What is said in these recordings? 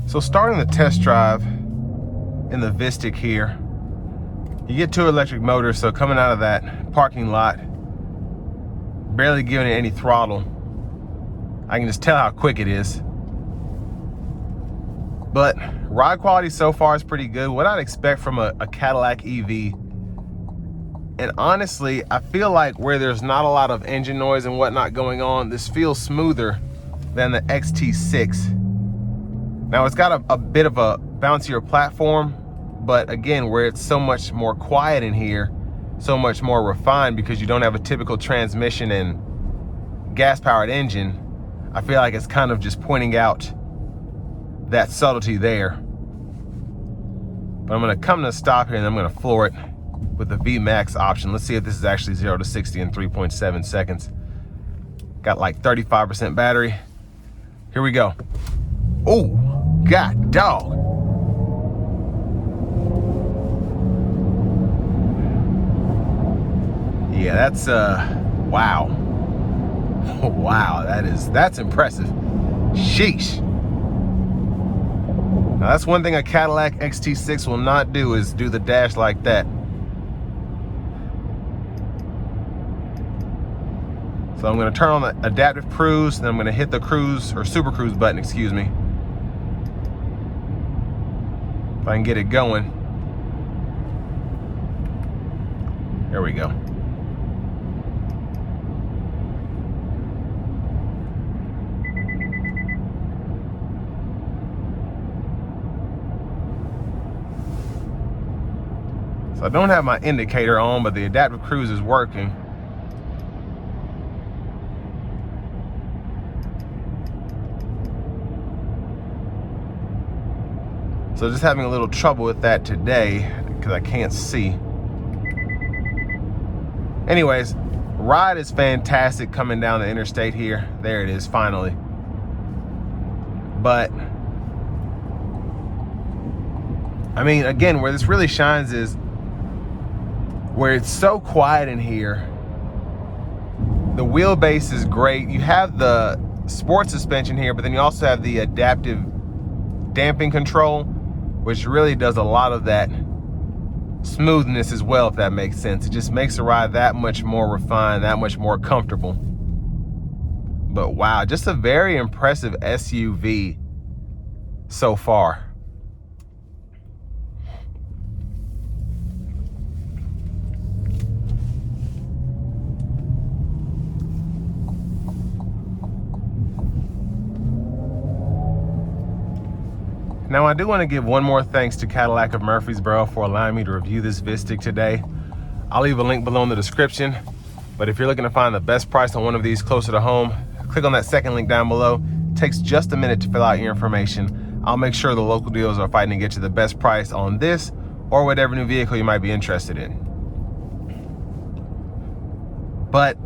So starting the test drive in the Vistiq here, you get two electric motors, so coming out of that parking lot, barely giving it any throttle. I can just tell how quick it is. But ride quality so far is pretty good. What I'd expect from a Cadillac EV. And honestly, I feel like where there's not a lot of engine noise and whatnot going on, this feels smoother than the XT6. Now it's got a bit of a bouncier platform, but again, where it's so much more quiet in here, so much more refined because you don't have a typical transmission and gas-powered engine, I feel like it's kind of just pointing out that subtlety there. But I'm gonna come to a stop here and I'm gonna floor it with the VMAX option. Let's see if this is actually 0 to 60 in 3.7 seconds. Got like 35% battery. Here we go. Oh, God dog. Yeah, that's wow. Wow, that's impressive. Sheesh. Now that's one thing a Cadillac XT6 will not do, is do the dash like that. So I'm gonna turn on the adaptive cruise, and I'm gonna hit the cruise or super cruise button, excuse me. If I can get it going. There we go. So I don't have my indicator on, but the adaptive cruise is working. So just having a little trouble with that today because I can't see. Anyways, ride is fantastic coming down the interstate here. There it is, finally. But I mean, again, where this really shines is where it's so quiet in here. The wheelbase is great. You have the sport suspension here, but then you also have the adaptive damping control, which really does a lot of that smoothness as well, if that makes sense. It just makes the ride that much more refined, that much more comfortable. But wow, just a very impressive SUV so far. Now I do want to give one more thanks to Cadillac of Murfreesboro for allowing me to review this Vistiq today. I'll leave a link below in the description, but if you're looking to find the best price on one of these closer to home, click on that second link down below. It takes just a minute to fill out your information. I'll make sure the local dealers are fighting to get you the best price on this or whatever new vehicle you might be interested in. But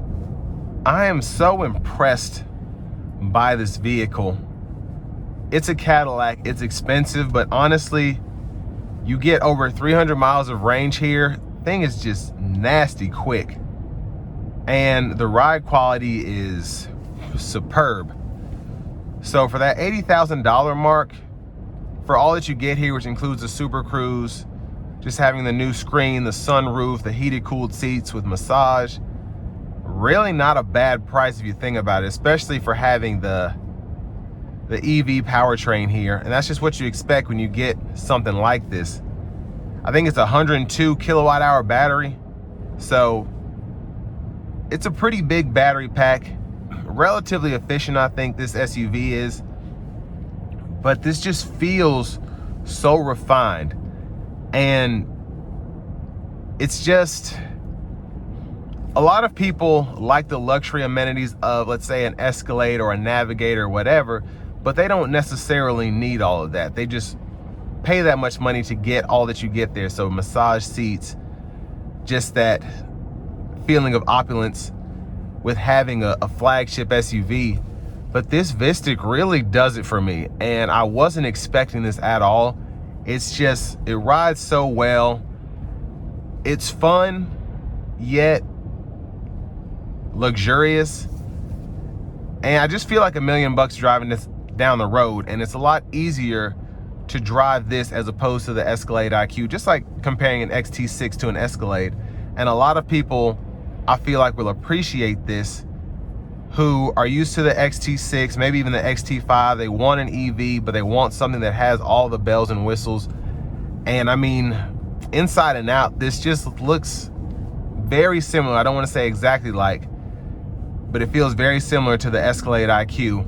I am so impressed by this vehicle. It's a Cadillac, it's expensive, but honestly, you get over 300 miles of range here. Thing is just nasty quick. And the ride quality is superb. So for that $80,000 mark, for all that you get here, which includes the Super Cruise, just having the new screen, the sunroof, the heated cooled seats with massage, really not a bad price if you think about it, especially for having the EV powertrain here. And that's just what you expect when you get something like this. I think it's a 102 kilowatt hour battery. So it's a pretty big battery pack, relatively efficient, I think this SUV is, but this just feels so refined. And it's just, a lot of people like the luxury amenities of, let's say, an Escalade or a Navigator or whatever, but they don't necessarily need all of that. They just pay that much money to get all that you get there. So massage seats, just that feeling of opulence with having a flagship SUV. But this Vistiq really does it for me, and I wasn't expecting this at all. It's just, it rides so well. It's fun, yet luxurious. And I just feel like $1 million driving this down the road, and it's a lot easier to drive this as opposed to the Escalade IQ, just like comparing an XT6 to an Escalade. And a lot of people, I feel like, will appreciate this, who are used to the XT6, maybe even the XT5. They want an EV, but they want something that has all the bells and whistles. And I mean, inside and out, this just looks very similar. I don't want to say exactly like, but it feels very similar to the Escalade IQ.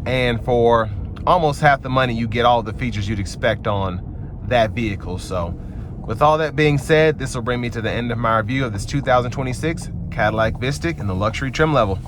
And for almost half the money, you get all the features you'd expect on that vehicle. So with all that being said, this will bring me to the end of my review of this 2026 Cadillac Vistiq in the luxury trim level.